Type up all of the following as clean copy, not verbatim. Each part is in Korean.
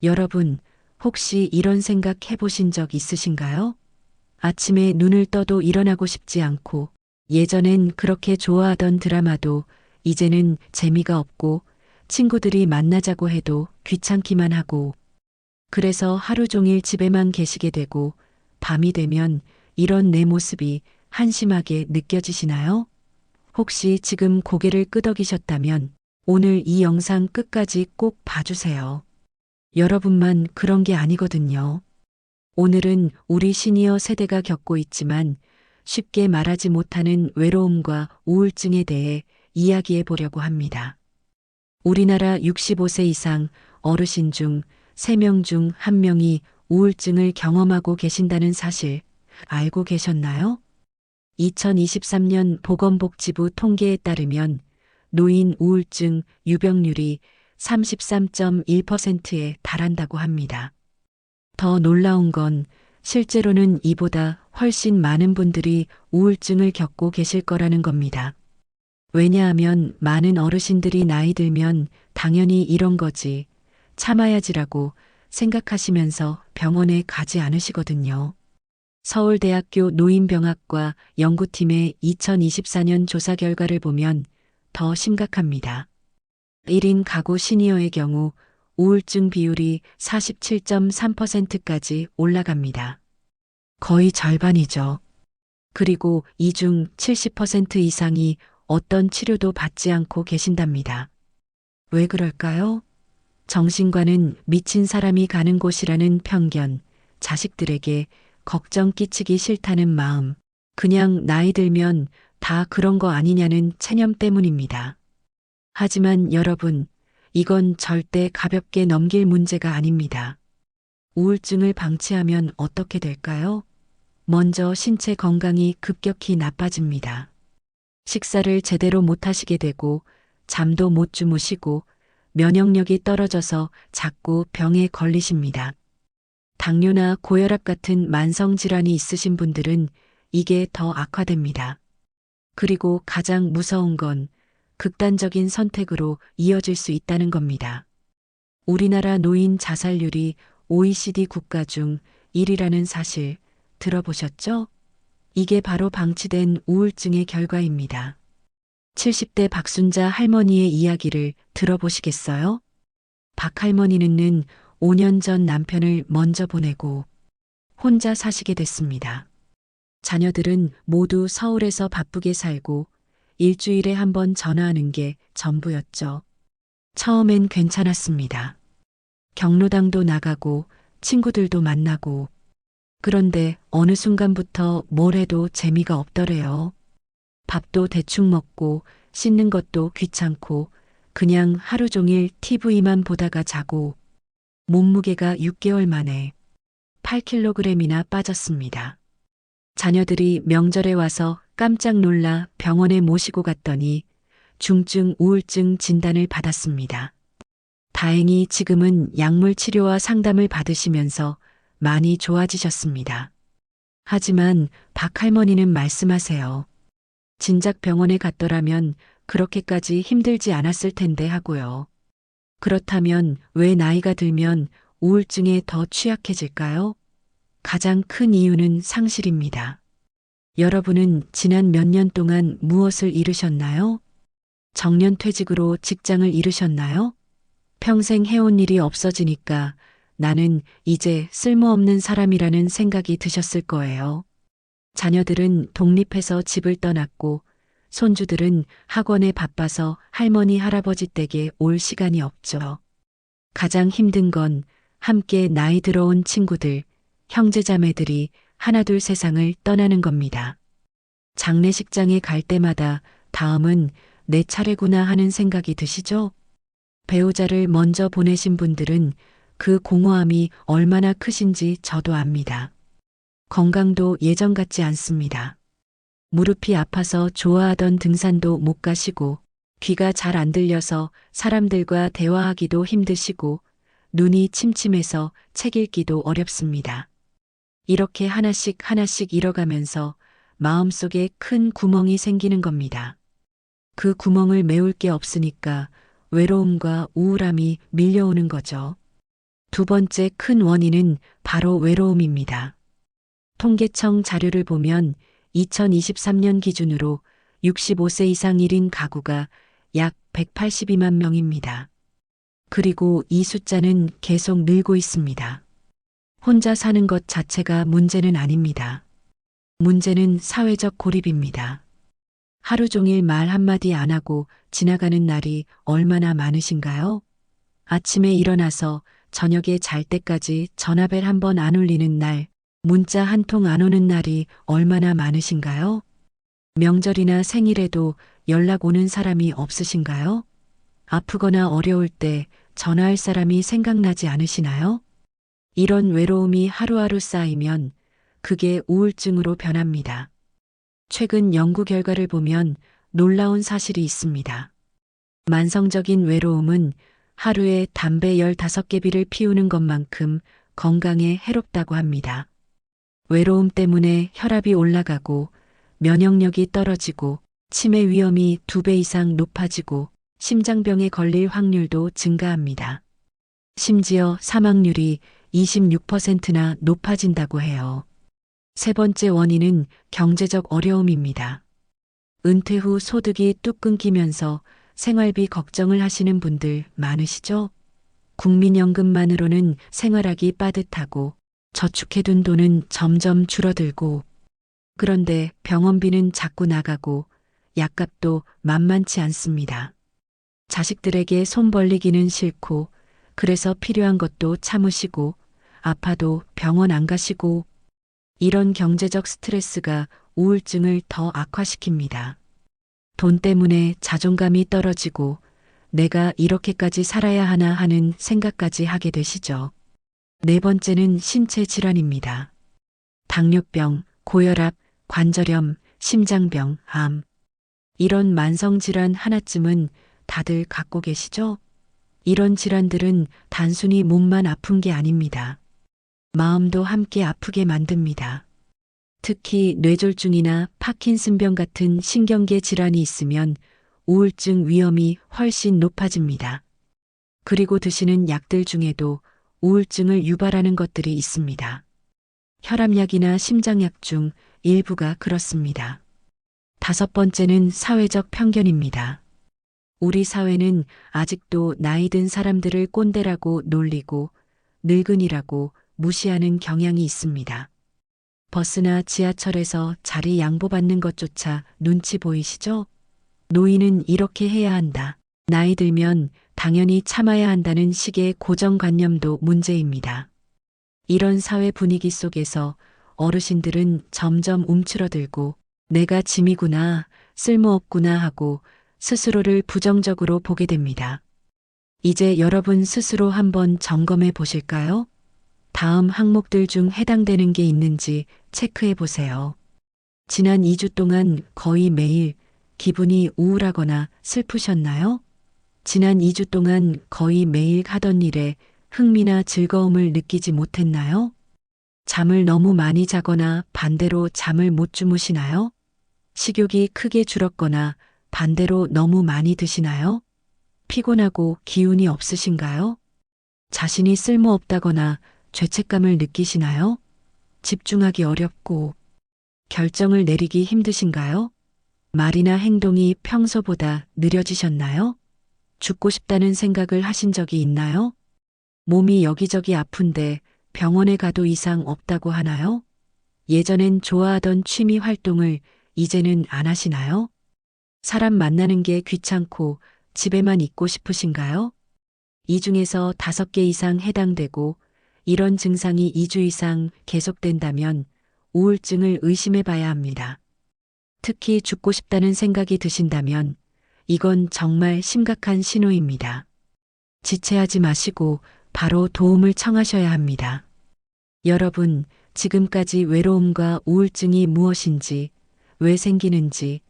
여러분, 혹시 이런 생각 해보신 적 있으신가요? 아침에 눈을 떠도 일어나고 싶지 않고, 예전엔 그렇게 좋아하던 드라마도 이제는 재미가 없고, 친구들이 만나자고 해도 귀찮기만 하고, 그래서 하루 종일 집에만 계시게 되고, 밤이 되면 이런 내 모습이 한심하게 느껴지시나요? 혹시 지금 고개를 끄덕이셨다면 오늘 이 영상 끝까지 꼭 봐주세요. 여러분만 그런 게 아니거든요. 오늘은 우리 시니어 세대가 겪고 있지만 쉽게 말하지 못하는 외로움과 우울증에 대해 이야기해 보려고 합니다. 우리나라 65세 이상 어르신 중 3명 중 1명이 우울증을 경험하고 계신다는 사실 알고 계셨나요? 2023년 보건복지부 통계에 따르면 노인 우울증 유병률이 33.1%에 달한다고 합니다. 더 놀라운 건 실제로는 이보다 훨씬 많은 분들이 우울증을 겪고 계실 거라는 겁니다. 왜냐하면 많은 어르신들이 나이 들면 당연히 이런 거지, 참아야지라고 생각하시면서 병원에 가지 않으시거든요. 서울대학교 노인병학과 연구팀의 2024년 조사 결과를 보면 더 심각합니다. 1인 가구 시니어의 경우 우울증 비율이 47.3%까지 올라갑니다. 거의 절반이죠. 그리고 이 중 70% 이상이 어떤 치료도 받지 않고 계신답니다. 왜 그럴까요? 정신과는 미친 사람이 가는 곳이라는 편견, 자식들에게 걱정 끼치기 싫다는 마음, 그냥 나이 들면 다 그런 거 아니냐는 체념 때문입니다. 하지만 여러분, 이건 절대 가볍게 넘길 문제가 아닙니다. 우울증을 방치하면 어떻게 될까요? 먼저 신체 건강이 급격히 나빠집니다. 식사를 제대로 못 하시게 되고, 잠도 못 주무시고, 면역력이 떨어져서 자꾸 병에 걸리십니다. 당뇨나 고혈압 같은 만성 질환이 있으신 분들은 이게 더 악화됩니다. 그리고 가장 무서운 건 극단적인 선택으로 이어질 수 있다는 겁니다. 우리나라 노인 자살률이 OECD 국가 중 1위라는 사실 들어보셨죠? 이게 바로 방치된 우울증의 결과입니다. 70대 박순자 할머니의 이야기를 들어보시겠어요? 박 할머니는 5년 전 남편을 먼저 보내고 혼자 사시게 됐습니다. 자녀들은 모두 서울에서 바쁘게 살고 일주일에 한 번 전화하는 게 전부였죠. 처음엔 괜찮았습니다. 경로당도 나가고 친구들도 만나고, 그런데 어느 순간부터 뭘 해도 재미가 없더래요. 밥도 대충 먹고 씻는 것도 귀찮고 그냥 하루 종일 TV만 보다가 자고, 몸무게가 6개월 만에 8kg이나 빠졌습니다. 자녀들이 명절에 와서 깜짝 놀라 병원에 모시고 갔더니 중증 우울증 진단을 받았습니다. 다행히 지금은 약물 치료와 상담을 받으시면서 많이 좋아지셨습니다. 하지만 박 할머니는 말씀하세요. 진작 병원에 갔더라면 그렇게까지 힘들지 않았을 텐데 하고요. 그렇다면 왜 나이가 들면 우울증에 더 취약해질까요? 가장 큰 이유는 상실입니다. 여러분은 지난 몇 년 동안 무엇을 잃으셨나요? 정년퇴직으로 직장을 잃으셨나요? 평생 해온 일이 없어지니까 나는 이제 쓸모없는 사람이라는 생각이 드셨을 거예요. 자녀들은 독립해서 집을 떠났고 손주들은 학원에 바빠서 할머니 할아버지 댁에 올 시간이 없죠. 가장 힘든 건 함께 나이 들어온 친구들, 형제자매들이 하나둘 세상을 떠나는 겁니다. 장례식장에 갈 때마다 다음은 내 차례구나 하는 생각이 드시죠? 배우자를 먼저 보내신 분들은 그 공허함이 얼마나 크신지 저도 압니다. 건강도 예전 같지 않습니다. 무릎이 아파서 좋아하던 등산도 못 가시고, 귀가 잘 안 들려서 사람들과 대화하기도 힘드시고, 눈이 침침해서 책 읽기도 어렵습니다. 이렇게 하나씩 하나씩 잃어가면서 마음속에 큰 구멍이 생기는 겁니다. 그 구멍을 메울 게 없으니까 외로움과 우울함이 밀려오는 거죠. 두 번째 큰 원인은 바로 외로움입니다. 통계청 자료를 보면 2023년 기준으로 65세 이상 1인 가구가 약 182만 명입니다. 그리고 이 숫자는 계속 늘고 있습니다. 혼자 사는 것 자체가 문제는 아닙니다. 문제는 사회적 고립입니다. 하루 종일 말 한마디 안 하고 지나가는 날이 얼마나 많으신가요? 아침에 일어나서 저녁에 잘 때까지 전화벨 한 번 안 울리는 날, 문자 한 통 안 오는 날이 얼마나 많으신가요? 명절이나 생일에도 연락 오는 사람이 없으신가요? 아프거나 어려울 때 전화할 사람이 생각나지 않으시나요? 이런 외로움이 하루하루 쌓이면 그게 우울증으로 변합니다. 최근 연구 결과를 보면 놀라운 사실이 있습니다. 만성적인 외로움은 하루에 담배 15개비를 피우는 것만큼 건강에 해롭다고 합니다. 외로움 때문에 혈압이 올라가고 면역력이 떨어지고 치매 위험이 2배 이상 높아지고 심장병에 걸릴 확률도 증가합니다. 심지어 사망률이 26%나 높아진다고 해요. 세 번째 원인은 경제적 어려움입니다. 은퇴 후 소득이 뚝 끊기면서 생활비 걱정을 하시는 분들 많으시죠? 국민연금만으로는 생활하기 빠듯하고 저축해둔 돈은 점점 줄어들고 그런데 병원비는 자꾸 나가고 약값도 만만치 않습니다. 자식들에게 손 벌리기는 싫고 그래서 필요한 것도 참으시고 아파도 병원 안 가시고 이런 경제적 스트레스가 우울증을 더 악화시킵니다. 돈 때문에 자존감이 떨어지고 내가 이렇게까지 살아야 하나 하는 생각까지 하게 되시죠. 네 번째는 신체 질환입니다. 당뇨병, 고혈압, 관절염, 심장병, 암. 이런 만성질환 하나쯤은 다들 갖고 계시죠? 이런 질환들은 단순히 몸만 아픈 게 아닙니다. 마음도 함께 아프게 만듭니다. 특히 뇌졸중이나 파킨슨병 같은 신경계 질환이 있으면 우울증 위험이 훨씬 높아집니다. 그리고 드시는 약들 중에도 우울증을 유발하는 것들이 있습니다. 혈압약이나 심장약 중 일부가 그렇습니다. 다섯 번째는 사회적 편견입니다. 우리 사회는 아직도 나이 든 사람들을 꼰대라고 놀리고 늙은이라고 무시하는 경향이 있습니다. 버스나 지하철에서 자리 양보받는 것조차 눈치 보이시죠? 노인은 이렇게 해야 한다. 나이 들면 당연히 참아야 한다는 식의 고정관념도 문제입니다. 이런 사회 분위기 속에서 어르신들은 점점 움츠러들고 내가 짐이구나, 쓸모없구나 하고 스스로를 부정적으로 보게 됩니다. 이제 여러분 스스로 한번 점검해 보실까요? 다음 항목들 중 해당되는 게 있는지 체크해 보세요. 지난 2주 동안 거의 매일 기분이 우울하거나 슬프셨나요? 지난 2주 동안 거의 매일 하던 일에 흥미나 즐거움을 느끼지 못했나요? 잠을 너무 많이 자거나 반대로 잠을 못 주무시나요? 식욕이 크게 줄었거나 반대로 너무 많이 드시나요? 피곤하고 기운이 없으신가요? 자신이 쓸모없다거나 죄책감을 느끼시나요? 집중하기 어렵고 결정을 내리기 힘드신가요? 말이나 행동이 평소보다 느려지셨나요? 죽고 싶다는 생각을 하신 적이 있나요? 몸이 여기저기 아픈데 병원에 가도 이상 없다고 하나요? 예전엔 좋아하던 취미 활동을 이제는 안 하시나요? 사람 만나는 게 귀찮고 집에만 있고 싶으신가요? 이 중에서 5개 이상 해당되고 이런 증상이 2주 이상 계속된다면 우울증을 의심해 봐야 합니다. 특히 죽고 싶다는 생각이 드신다면 이건 정말 심각한 신호입니다. 지체하지 마시고 바로 도움을 청하셔야 합니다. 여러분, 지금까지 외로움과 우울증이 무엇인지, 왜 생기는지,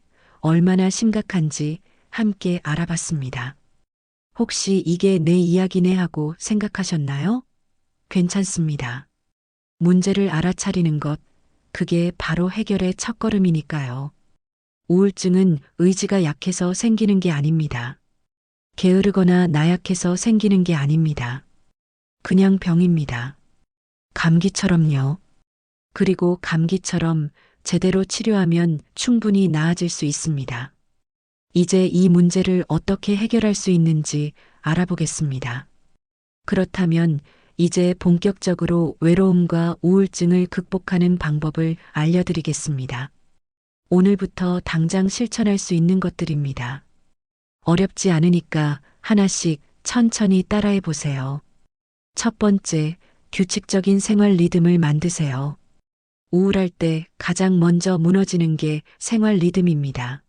얼마나 심각한지 함께 알아봤습니다. 혹시 이게 내 이야기네 하고 생각하셨나요? 괜찮습니다. 문제를 알아차리는 것, 그게 바로 해결의 첫걸음이니까요. 우울증은 의지가 약해서 생기는 게 아닙니다. 게으르거나 나약해서 생기는 게 아닙니다. 그냥 병입니다. 감기처럼요. 그리고 감기처럼 제대로 치료하면 충분히 나아질 수 있습니다. 이제 이 문제를 어떻게 해결할 수 있는지 알아보겠습니다. 그렇다면 이제 본격적으로 외로움과 우울증을 극복하는 방법을 알려드리겠습니다. 오늘부터 당장 실천할 수 있는 것들입니다. 어렵지 않으니까 하나씩 천천히 따라해 보세요. 첫 번째, 규칙적인 생활 리듬을 만드세요. 우울할 때 가장 먼저 무너지는 게 생활 리듬입니다.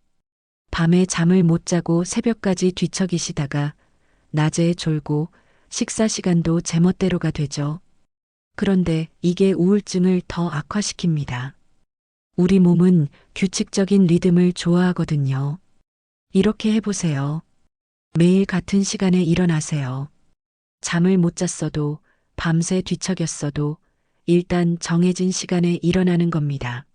밤에 잠을 못 자고 새벽까지 뒤척이시다가 낮에 졸고 식사 시간도 제멋대로가 되죠. 그런데 이게 우울증을 더 악화시킵니다. 우리 몸은 규칙적인 리듬을 좋아하거든요. 이렇게 해보세요. 매일 같은 시간에 일어나세요. 잠을 못 잤어도 밤새 뒤척였어도 일단 정해진 시간에 일어나는 겁니다.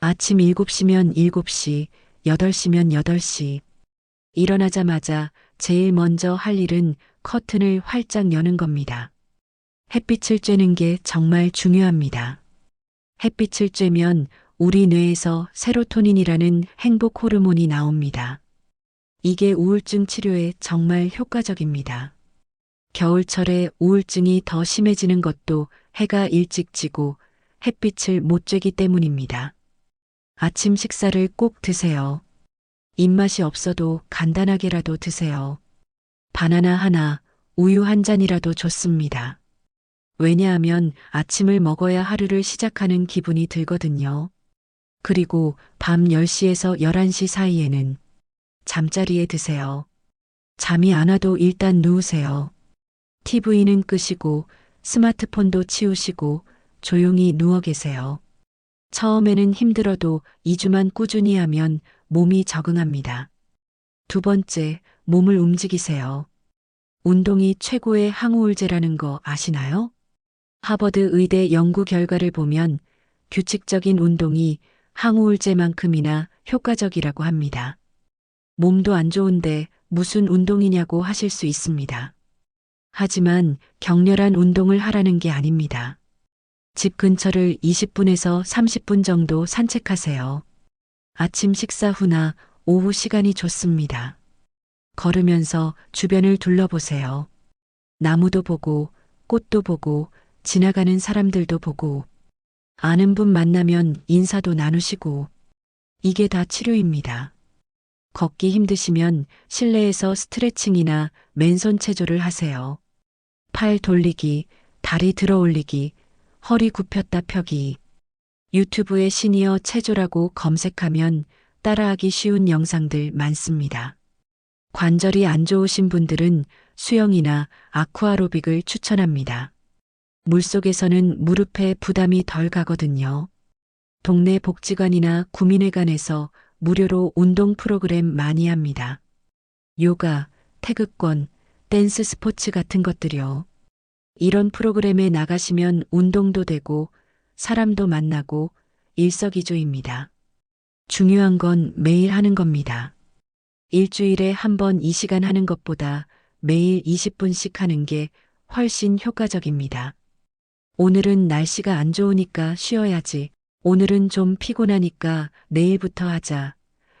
아침 7시면 7시, 8시면 8시. 일어나자마자 제일 먼저 할 일은 커튼을 활짝 여는 겁니다. 햇빛을 쬐는 게 정말 중요합니다. 햇빛을 쬐면 우리 뇌에서 세로토닌이라는 행복 호르몬이 나옵니다. 이게 우울증 치료에 정말 효과적입니다. 겨울철에 우울증이 더 심해지는 것도 해가 일찍 지고 햇빛을 못 쬐기 때문입니다. 아침 식사를 꼭 드세요. 입맛이 없어도 간단하게라도 드세요. 바나나 하나, 우유 한 잔이라도 좋습니다. 왜냐하면 아침을 먹어야 하루를 시작하는 기분이 들거든요. 그리고 밤 10시에서 11시 사이에는 잠자리에 드세요. 잠이 안 와도 일단 누우세요. TV는 끄시고 스마트폰도 치우시고 조용히 누워 계세요. 처음에는 힘들어도 2주만 꾸준히 하면 몸이 적응합니다. 두 번째, 몸을 움직이세요. 운동이 최고의 항우울제라는 거 아시나요? 하버드 의대 연구 결과를 보면 규칙적인 운동이 항우울제만큼이나 효과적이라고 합니다. 몸도 안 좋은데 무슨 운동이냐고 하실 수 있습니다. 하지만 격렬한 운동을 하라는 게 아닙니다. 집 근처를 20분에서 30분 정도 산책하세요. 아침 식사 후나 오후 시간이 좋습니다. 걸으면서 주변을 둘러보세요. 나무도 보고, 꽃도 보고, 지나가는 사람들도 보고, 아는 분 만나면 인사도 나누시고, 이게 다 치료입니다. 걷기 힘드시면 실내에서 스트레칭이나 맨손 체조를 하세요. 팔 돌리기, 다리 들어 올리기, 허리 굽혔다 펴기. 유튜브에 시니어 체조라고 검색하면 따라하기 쉬운 영상들 많습니다. 관절이 안 좋으신 분들은 수영이나 아쿠아로빅을 추천합니다. 물속에서는 무릎에 부담이 덜 가거든요. 동네 복지관이나 구민회관에서 무료로 운동 프로그램 많이 합니다. 요가, 태극권, 댄스 스포츠 같은 것들이요. 이런 프로그램에 나가시면 운동도 되고 사람도 만나고 일석이조입니다. 중요한 건 매일 하는 겁니다. 일주일에 한 번 이 시간 하는 것보다 매일 20분씩 하는 게 훨씬 효과적입니다. 오늘은 날씨가 안 좋으니까 쉬어야지. 오늘은 좀 피곤하니까 내일부터 하자.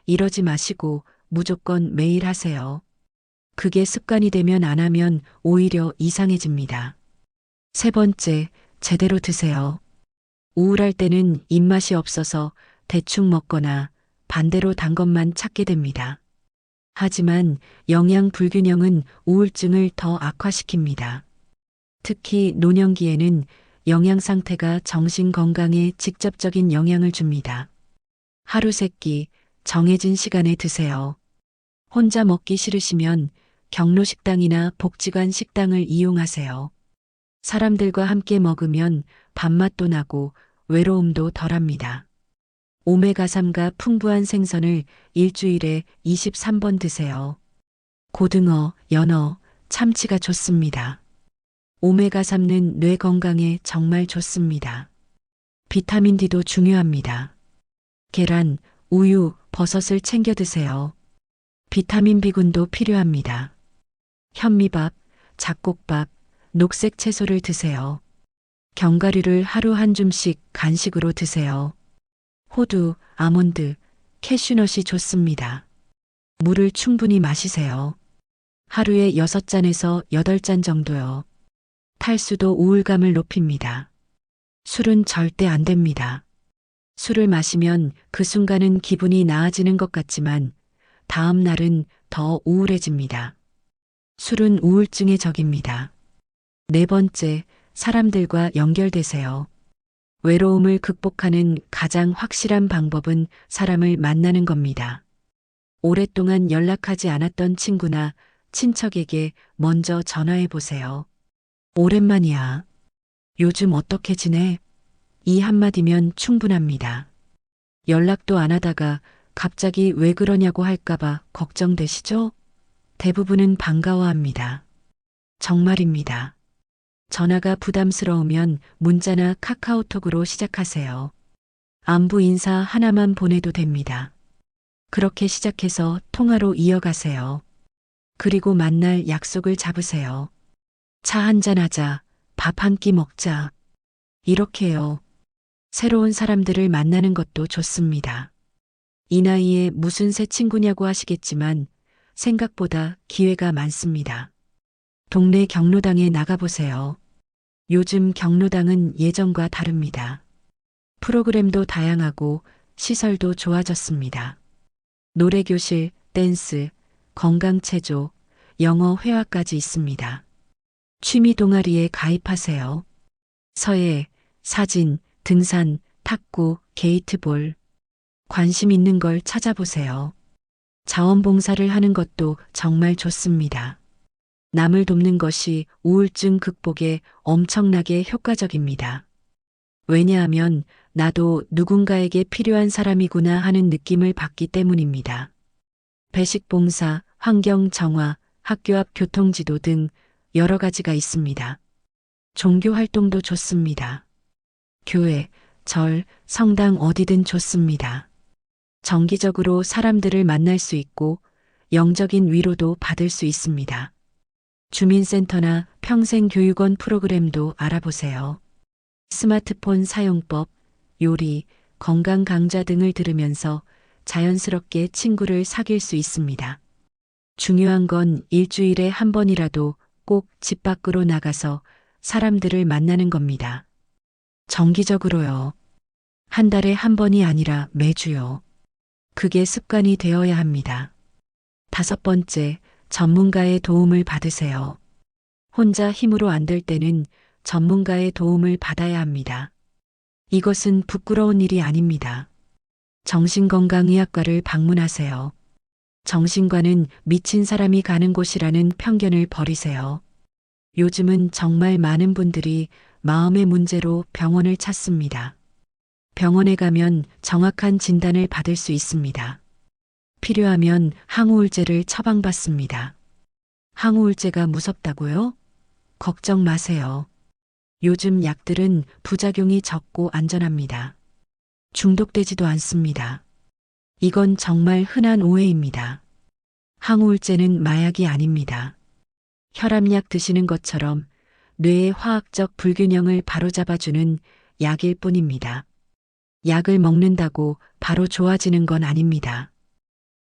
이러지 마시고 무조건 매일 하세요. 그게 습관이 되면 안 하면 오히려 이상해집니다. 세 번째, 제대로 드세요. 우울할 때는 입맛이 없어서 대충 먹거나 반대로 단 것만 찾게 됩니다. 하지만 영양 불균형은 우울증을 더 악화시킵니다. 특히 노년기에는 영양 상태가 정신 건강에 직접적인 영향을 줍니다. 하루 세 끼 정해진 시간에 드세요. 혼자 먹기 싫으시면 경로 식당이나 복지관 식당을 이용하세요. 사람들과 함께 먹으면 밥맛도 나고 외로움도 덜합니다. 오메가3가 풍부한 생선을 일주일에 23번 드세요. 고등어, 연어, 참치가 좋습니다. 오메가3는 뇌 건강에 정말 좋습니다. 비타민 D도 중요합니다. 계란, 우유, 버섯을 챙겨 드세요. 비타민 B군도 필요합니다. 현미밥, 잡곡밥, 녹색 채소를 드세요. 견과류를 하루 한 줌씩 간식으로 드세요. 호두, 아몬드, 캐슈넛이 좋습니다. 물을 충분히 마시세요. 하루에 6잔에서 8잔 정도요. 탈수도 우울감을 높입니다. 술은 절대 안 됩니다. 술을 마시면 그 순간은 기분이 나아지는 것 같지만 다음 날은 더 우울해집니다. 술은 우울증의 적입니다. 네 번째, 사람들과 연결되세요. 외로움을 극복하는 가장 확실한 방법은 사람을 만나는 겁니다. 오랫동안 연락하지 않았던 친구나 친척에게 먼저 전화해 보세요. 오랜만이야. 요즘 어떻게 지내? 이 한마디면 충분합니다. 연락도 안 하다가 갑자기 왜 그러냐고 할까봐 걱정되시죠? 대부분은 반가워합니다. 정말입니다. 전화가 부담스러우면 문자나 카카오톡으로 시작하세요. 안부 인사 하나만 보내도 됩니다. 그렇게 시작해서 통화로 이어가세요. 그리고 만날 약속을 잡으세요. 차 한잔 하자, 밥 한 끼 먹자. 이렇게요. 새로운 사람들을 만나는 것도 좋습니다. 이 나이에 무슨 새 친구냐고 하시겠지만 생각보다 기회가 많습니다. 동네 경로당에 나가보세요. 요즘 경로당은 예전과 다릅니다. 프로그램도 다양하고 시설도 좋아졌습니다. 노래교실, 댄스, 건강체조, 영어 회화까지 있습니다. 취미 동아리에 가입하세요. 서예, 사진, 등산, 탁구, 게이트볼. 관심 있는 걸 찾아보세요. 자원봉사를 하는 것도 정말 좋습니다. 남을 돕는 것이 우울증 극복에 엄청나게 효과적입니다. 왜냐하면 나도 누군가에게 필요한 사람이구나 하는 느낌을 받기 때문입니다. 배식봉사, 환경정화, 학교 앞 교통지도 등 여러 가지가 있습니다. 종교 활동도 좋습니다. 교회, 절, 성당 어디든 좋습니다. 정기적으로 사람들을 만날 수 있고 영적인 위로도 받을 수 있습니다. 주민센터나 평생교육원 프로그램도 알아보세요. 스마트폰 사용법, 요리, 건강 강좌 등을 들으면서 자연스럽게 친구를 사귈 수 있습니다. 중요한 건 일주일에 한 번이라도 꼭 집 밖으로 나가서 사람들을 만나는 겁니다. 정기적으로요. 한 달에 한 번이 아니라 매주요. 그게 습관이 되어야 합니다. 다섯 번째, 전문가의 도움을 받으세요. 혼자 힘으로 안 될 때는 전문가의 도움을 받아야 합니다. 이것은 부끄러운 일이 아닙니다. 정신건강의학과를 방문하세요. 정신과는 미친 사람이 가는 곳이라는 편견을 버리세요. 요즘은 정말 많은 분들이 마음의 문제로 병원을 찾습니다. 병원에 가면 정확한 진단을 받을 수 있습니다. 필요하면 항우울제를 처방받습니다. 항우울제가 무섭다고요? 걱정 마세요. 요즘 약들은 부작용이 적고 안전합니다. 중독되지도 않습니다. 이건 정말 흔한 오해입니다. 항우울제는 마약이 아닙니다. 혈압약 드시는 것처럼 뇌의 화학적 불균형을 바로잡아주는 약일 뿐입니다. 약을 먹는다고 바로 좋아지는 건 아닙니다.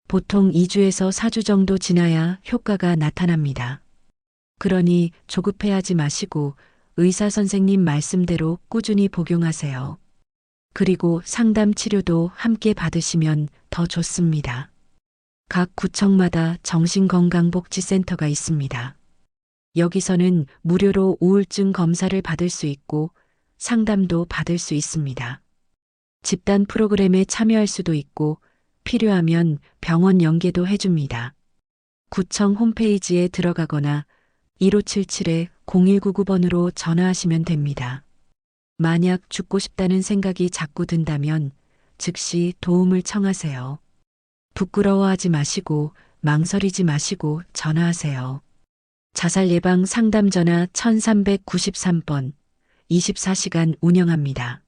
보통 2주에서 4주 정도 지나야 효과가 나타납니다. 그러니 조급해하지 마시고 의사 선생님 말씀대로 꾸준히 복용하세요. 그리고 상담 치료도 함께 받으시면 더 좋습니다. 각 구청마다 정신건강복지센터가 있습니다. 여기서는 무료로 우울증 검사를 받을 수 있고 상담도 받을 수 있습니다. 집단 프로그램에 참여할 수도 있고 필요하면 병원 연계도 해줍니다. 구청 홈페이지에 들어가거나 1577-0199번으로 전화하시면 됩니다. 만약 죽고 싶다는 생각이 자꾸 든다면 즉시 도움을 청하세요. 부끄러워하지 마시고 망설이지 마시고 전화하세요. 자살 예방 상담 전화 1393번 24시간 운영합니다.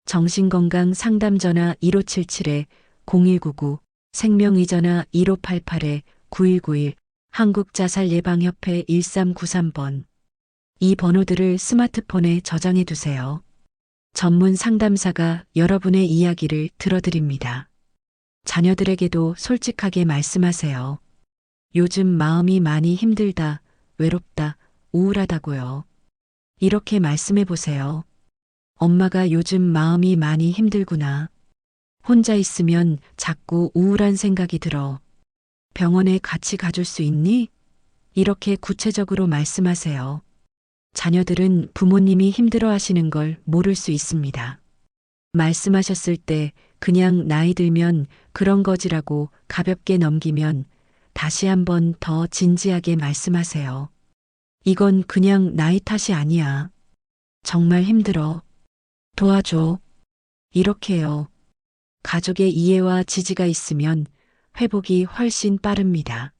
정신건강 상담 전화 1577-0199, 생명의 전화 1588-9191, 한국자살예방협회 1393번. 이 번호들을 스마트폰에 저장해 두세요. 전문 상담사가 여러분의 이야기를 들어드립니다. 자녀들에게도 솔직하게 말씀하세요. 요즘 마음이 많이 힘들다, 외롭다, 우울하다고요. 이렇게 말씀해 보세요. 엄마가 요즘 마음이 많이 힘들구나. 혼자 있으면 자꾸 우울한 생각이 들어. 병원에 같이 가줄 수 있니? 이렇게 구체적으로 말씀하세요. 자녀들은 부모님이 힘들어 하시는 걸 모를 수 있습니다. 말씀하셨을 때 그냥 나이 들면 그런 거지라고 가볍게 넘기면 다시 한번 더 진지하게 말씀하세요. 이건 그냥 나이 탓이 아니야. 정말 힘들어. 도와줘. 이렇게요. 가족의 이해와 지지가 있으면 회복이 훨씬 빠릅니다.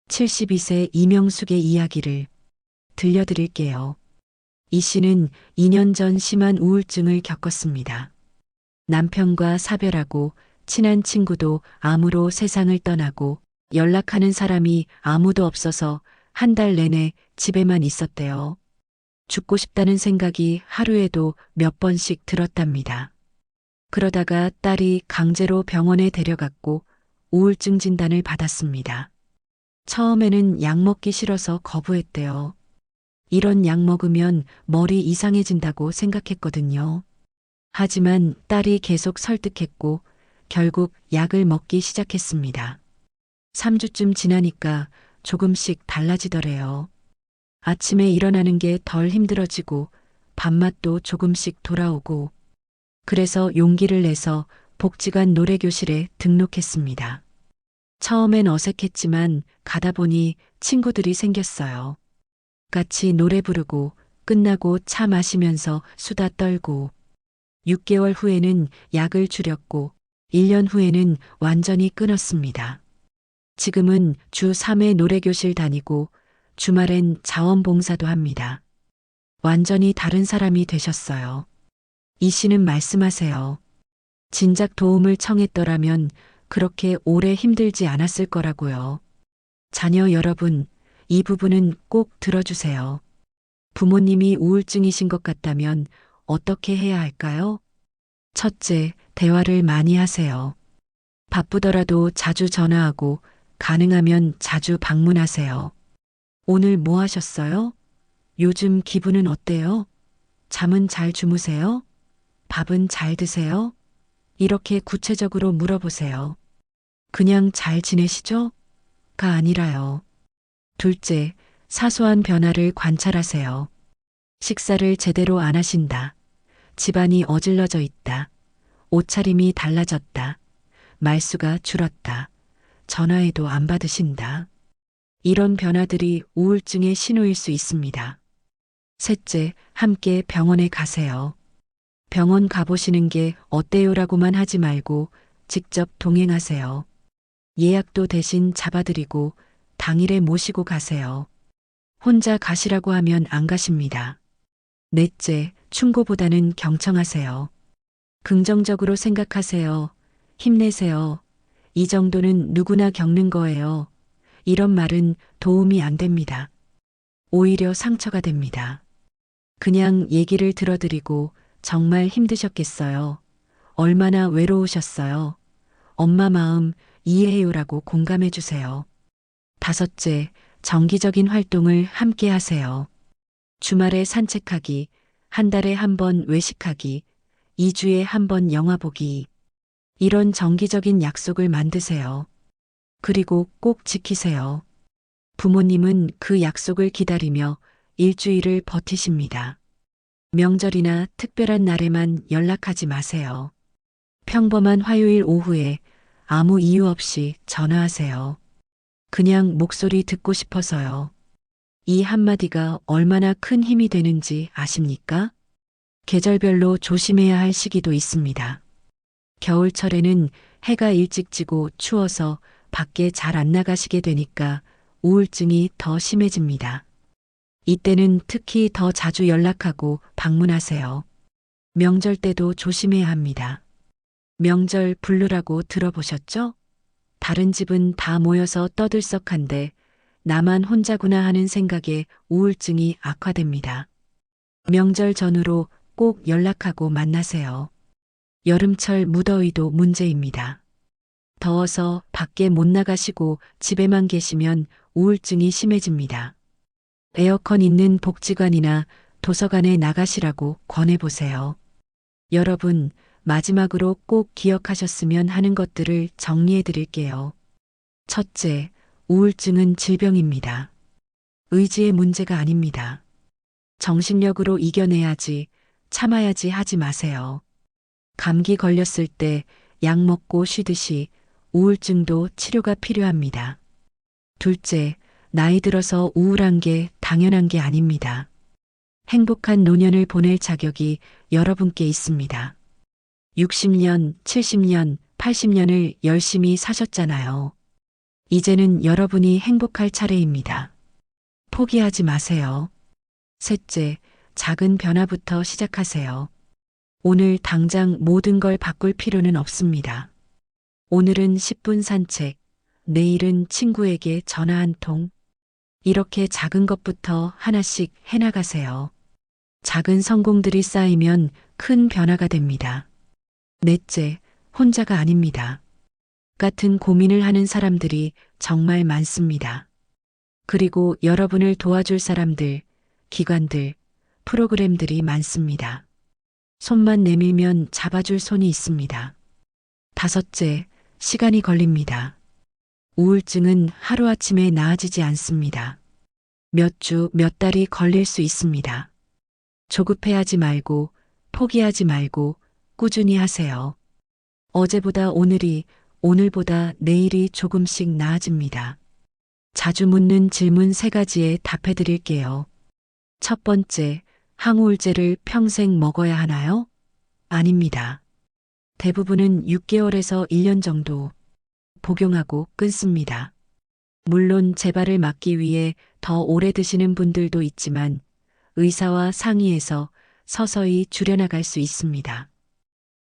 72세 이명숙의 이야기를 들려드릴게요. 이 씨는 2년 전 심한 우울증을 겪었습니다. 남편과 사별하고 친한 친구도 암으로 세상을 떠나고 연락하는 사람이 아무도 없어서 한 달 내내 집에만 있었대요. 죽고 싶다는 생각이 하루에도 몇 번씩 들었답니다. 그러다가 딸이 강제로 병원에 데려갔고 우울증 진단을 받았습니다. 처음에는 약 먹기 싫어서 거부했대요. 이런 약 먹으면 머리 이상해진다고 생각했거든요. 하지만 딸이 계속 설득했고 결국 약을 먹기 시작했습니다. 3주쯤 지나니까 조금씩 달라지더래요. 아침에 일어나는 게 덜 힘들어지고 밥맛도 조금씩 돌아오고 그래서 용기를 내서 복지관 노래교실에 등록했습니다. 처음엔 어색했지만 가다 보니 친구들이 생겼어요. 같이 노래 부르고 끝나고 차 마시면서 수다 떨고 6개월 후에는 약을 줄였고 1년 후에는 완전히 끊었습니다. 지금은 주 3회 노래교실 다니고 주말엔 자원봉사도 합니다. 완전히 다른 사람이 되셨어요. 이 씨는 말씀하세요. 진작 도움을 청했더라면 그렇게 오래 힘들지 않았을 거라고요. 자녀 여러분, 이 부분은 꼭 들어주세요. 부모님이 우울증이신 것 같다면 어떻게 해야 할까요? 첫째, 대화를 많이 하세요. 바쁘더라도 자주 전화하고 가능하면 자주 방문하세요. 오늘 뭐 하셨어요? 요즘 기분은 어때요? 잠은 잘 주무세요? 밥은 잘 드세요? 이렇게 구체적으로 물어보세요. 그냥 잘 지내시죠? 가 아니라요. 둘째, 사소한 변화를 관찰하세요. 식사를 제대로 안 하신다. 집안이 어질러져 있다. 옷차림이 달라졌다. 말수가 줄었다. 전화해도 안 받으신다. 이런 변화들이 우울증의 신호일 수 있습니다. 셋째, 함께 병원에 가세요. 병원 가보시는 게 어때요라고만 하지 말고 직접 동행하세요. 예약도 대신 잡아드리고 당일에 모시고 가세요. 혼자 가시라고 하면 안 가십니다. 넷째, 충고보다는 경청하세요. 긍정적으로 생각하세요. 힘내세요. 이 정도는 누구나 겪는 거예요. 이런 말은 도움이 안 됩니다. 오히려 상처가 됩니다. 그냥 얘기를 들어드리고 정말 힘드셨겠어요. 얼마나 외로우셨어요. 엄마 마음 이해해요라고 공감해 주세요. 다섯째, 정기적인 활동을 함께 하세요. 주말에 산책하기, 한 달에 한 번 외식하기, 2주에 한 번 영화 보기. 이런 정기적인 약속을 만드세요. 그리고 꼭 지키세요. 부모님은 그 약속을 기다리며 일주일을 버티십니다. 명절이나 특별한 날에만 연락하지 마세요. 평범한 화요일 오후에 아무 이유 없이 전화하세요. 그냥 목소리 듣고 싶어서요. 이 한마디가 얼마나 큰 힘이 되는지 아십니까? 계절별로 조심해야 할 시기도 있습니다. 겨울철에는 해가 일찍 지고 추워서 밖에 잘 안 나가시게 되니까 우울증이 더 심해집니다. 이때는 특히 더 자주 연락하고 방문하세요. 명절 때도 조심해야 합니다. 명절 블루라고 들어보셨죠? 다른 집은 다 모여서 떠들썩한데 나만 혼자구나 하는 생각에 우울증이 악화됩니다. 명절 전후로 꼭 연락하고 만나세요. 여름철 무더위도 문제입니다. 더워서 밖에 못 나가시고 집에만 계시면 우울증이 심해집니다. 에어컨 있는 복지관이나 도서관에 나가시라고 권해보세요. 여러분, 마지막으로 꼭 기억하셨으면 하는 것들을 정리해 드릴게요. 첫째, 우울증은 질병입니다. 의지의 문제가 아닙니다. 정신력으로 이겨내야지, 참아야지 하지 마세요. 감기 걸렸을 때 약 먹고 쉬듯이 우울증도 치료가 필요합니다. 둘째, 나이 들어서 우울한 게 당연한 게 아닙니다. 행복한 노년을 보낼 자격이 여러분께 있습니다. 60년, 70년, 80년을 열심히 사셨잖아요. 이제는 여러분이 행복할 차례입니다. 포기하지 마세요. 셋째, 작은 변화부터 시작하세요. 오늘 당장 모든 걸 바꿀 필요는 없습니다. 오늘은 10분 산책, 내일은 친구에게 전화 한 통. 이렇게 작은 것부터 하나씩 해나가세요. 작은 성공들이 쌓이면 큰 변화가 됩니다. 넷째, 혼자가 아닙니다. 같은 고민을 하는 사람들이 정말 많습니다. 그리고 여러분을 도와줄 사람들, 기관들, 프로그램들이 많습니다. 손만 내밀면 잡아줄 손이 있습니다. 다섯째, 시간이 걸립니다. 우울증은 하루아침에 나아지지 않습니다. 몇 주, 몇 달이 걸릴 수 있습니다. 조급해하지 말고, 포기하지 말고, 꾸준히 하세요. 어제보다 오늘이, 오늘보다 내일이 조금씩 나아집니다. 자주 묻는 질문 3가지에 답해 드릴게요. 첫 번째, 항우울제를 평생 먹어야 하나요? 아닙니다. 대부분은 6개월에서 1년 정도 복용하고 끊습니다. 물론 재발을 막기 위해 더 오래 드시는 분들도 있지만 의사와 상의해서 서서히 줄여나갈 수 있습니다.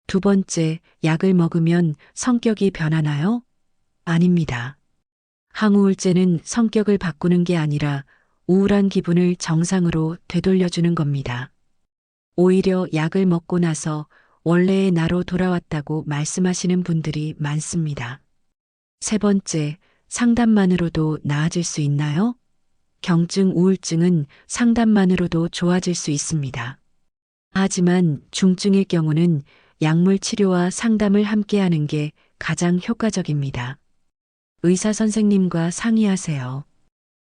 두 번째, 약을 먹으면 성격이 변하나요? 아닙니다. 항우울제는 성격을 바꾸는 게 아니라 우울한 기분을 정상으로 되돌려주는 겁니다. 오히려 약을 먹고 나서 원래의 나로 돌아왔다고 말씀하시는 분들이 많습니다. 세 번째, 상담만으로도 나아질 수 있나요? 경증 우울증은 상담만으로도 좋아질 수 있습니다. 하지만 중증일 경우는 약물 치료와 상담을 함께하는 게 가장 효과적입니다. 의사 선생님과 상의하세요.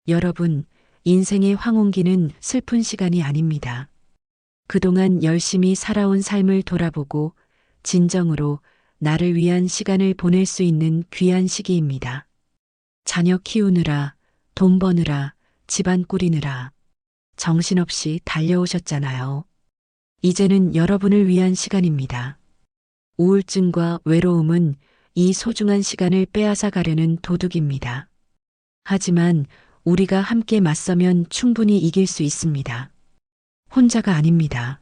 여러분, 인생의 황혼기는 슬픈 시간이 아닙니다. 그동안 열심히 살아온 삶을 돌아보고 진정으로 나를 위한 시간을 보낼 수 있는 귀한 시기입니다. 자녀 키우느라, 돈 버느라, 집안 꾸리느라 정신없이 달려오셨잖아요. 이제는 여러분을 위한 시간입니다. 우울증과 외로움은 이 소중한 시간을 빼앗아 가려는 도둑입니다. 하지만 우리가 함께 맞서면 충분히 이길 수 있습니다. 혼자가 아닙니다.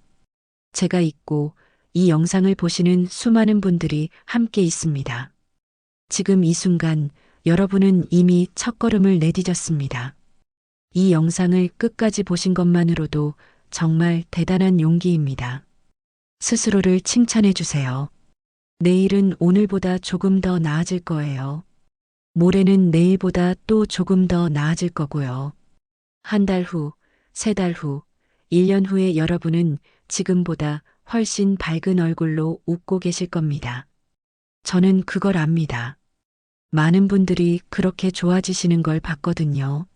제가 있고 이 영상을 보시는 수많은 분들이 함께 있습니다. 지금 이 순간 여러분은 이미 첫걸음을 내디뎠습니다. 이 영상을 끝까지 보신 것만으로도 정말 대단한 용기입니다. 스스로를 칭찬해 주세요. 내일은 오늘보다 조금 더 나아질 거예요. 모레는 내일보다 또 조금 더 나아질 거고요. 한 달 후, 3달 후, 1년 후에 여러분은 지금보다 훨씬 밝은 얼굴로 웃고 계실 겁니다. 저는 그걸 압니다. 많은 분들이 그렇게 좋아지시는 걸 봤거든요.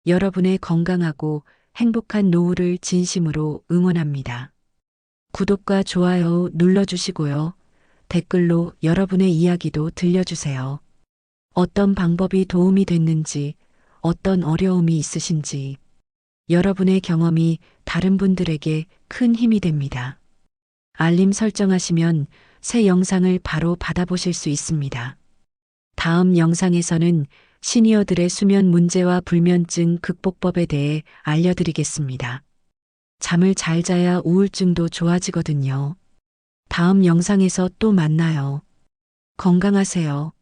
여러분의 건강하고 행복한 노후를 진심으로 응원합니다. 구독과 좋아요 눌러주시고요. 댓글로 여러분의 이야기도 들려주세요. 어떤 방법이 도움이 됐는지, 어떤 어려움이 있으신지, 여러분의 경험이 다른 분들에게 큰 힘이 됩니다. 알림 설정하시면 새 영상을 바로 받아보실 수 있습니다. 다음 영상에서는 시니어들의 수면 문제와 불면증 극복법에 대해 알려드리겠습니다. 잠을 잘 자야 우울증도 좋아지거든요. 다음 영상에서 또 만나요. 건강하세요.